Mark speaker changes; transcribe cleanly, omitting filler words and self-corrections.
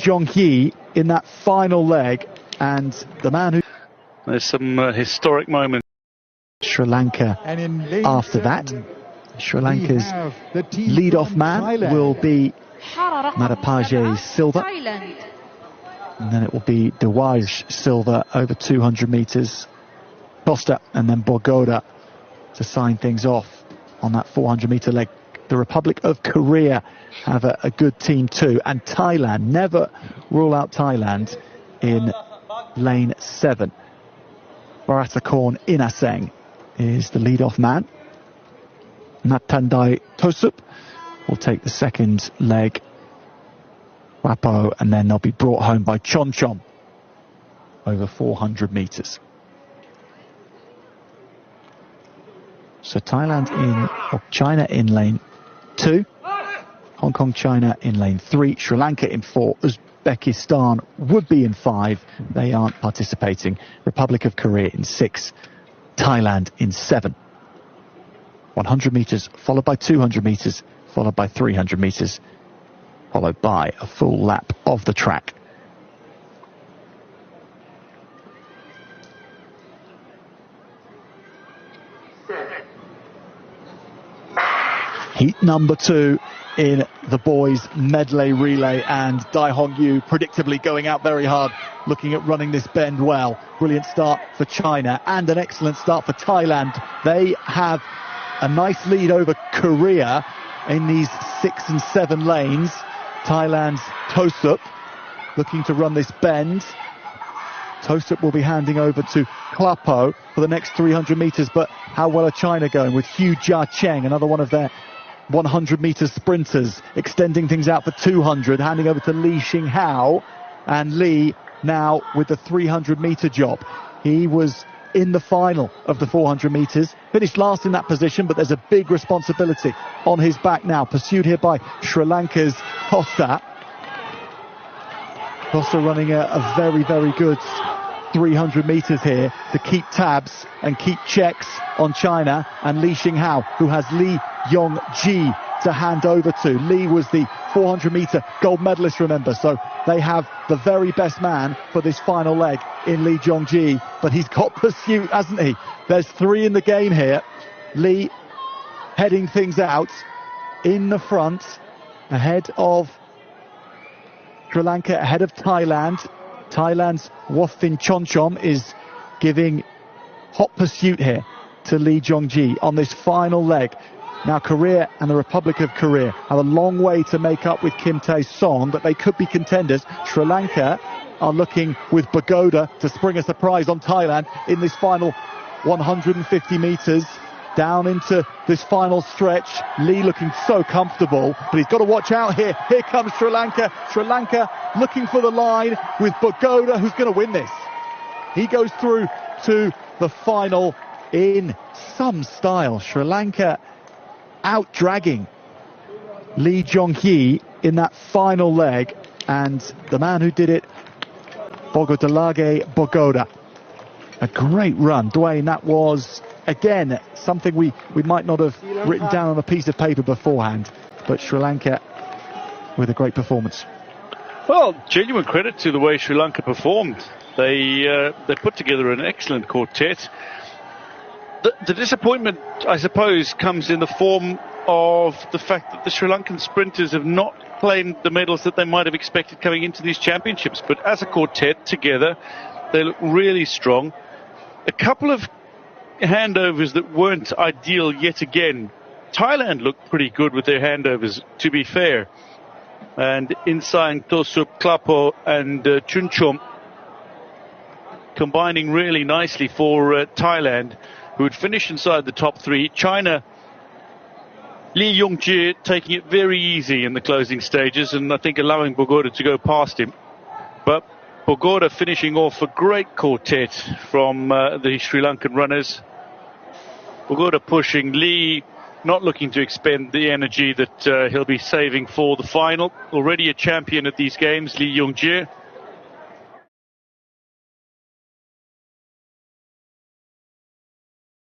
Speaker 1: Jong-hee in that final leg, and the man who...
Speaker 2: There's some historic moments.
Speaker 1: Sri Lanka after that. Sri Lanka's lead-off man will be Madapaje Silva. And then it will be Dewaj Silva over 200 metres. Costa and then Bogoda to sign things off on that 400 metre leg. The Republic of Korea have a good team too. And Thailand, never rule out Thailand in lane 7. Baratakorn Inaseng is the lead-off man. Natandai Tosup will take the second leg. Wapo, and then they'll be brought home by Chonchom over 400 metres. So China in lane 2, Hong Kong, China in lane 3, Sri Lanka in 4, Uzbekistan would be in 5, they aren't participating, Republic of Korea in 6, Thailand in 7. 100 metres, followed by 200 metres, followed by 300 metres, followed by a full lap of the track. Heat number 2 in the boys medley relay, and Dai Hong Yu predictably going out very hard, looking at running this bend well. Brilliant start for China and an excellent start for Thailand. They have a nice lead over Korea in these 6 and 7 lanes. Thailand's Tosup looking to run this bend. Tosup will be handing over to Klapo for the next 300 metres, but how well are China going with Hu Jia Cheng, another one of their 100 metre sprinters, extending things out for 200, handing over to Li Xinghao, and Li now with the 300 metre job. He was in the final of the 400 metres, finished last in that position, but there's a big responsibility on his back now, pursued here by Sri Lanka's Costa. Costa running a very, very good 300 metres here to keep tabs and keep checks on China and Li Xinghao, who has Li Yongji to hand over to. Li was the 400 metre gold medalist, remember, so they have the very best man for this final leg in Li Yongji, but he's got pursuit, hasn't he? There's 3 in the game here. Li heading things out in the front, ahead of Sri Lanka, ahead of Thailand. Thailand's Wothin Chonchom is giving hot pursuit here to Li Yongji on this final leg. Now Korea and the Republic of Korea have a long way to make up with Kim Tae-song, but they could be contenders. Sri Lanka are looking with Bogoda to spring a surprise on Thailand in this final 150 metres. Down into this final stretch. Li looking so comfortable, but he's got to watch out here. Here comes Sri Lanka. Sri Lanka looking for the line with Bogoda, who's going to win this. He goes through to the final in some style. Sri Lanka out-dragging Lee Jong-hee in that final leg, and the man who did it, Bogodalage Bogoda. A great run, Dwayne. That was, again, something we might not have written down on a piece of paper beforehand, but Sri Lanka with a great performance.
Speaker 2: Well, genuine credit to the way Sri Lanka performed. They put together an excellent quartet. The disappointment, I suppose, comes in the form of the fact that the Sri Lankan sprinters have not claimed the medals that they might have expected coming into these championships. But as a quartet together, they look really strong. A couple of handovers that weren't ideal yet again. Thailand looked pretty good with their handovers, to be fair. And Insang, Tosup, Klapo and Chunchom combining really nicely for Thailand, who would finish inside the top 3. China, Li Yongji taking it very easy in the closing stages, and I think allowing Bogoda to go past him. But Bogoda finishing off a great quartet from the Sri Lankan runners. Bogoda pushing, Li not looking to expend the energy that he'll be saving for the final. Already a champion at these games, Li Yongji.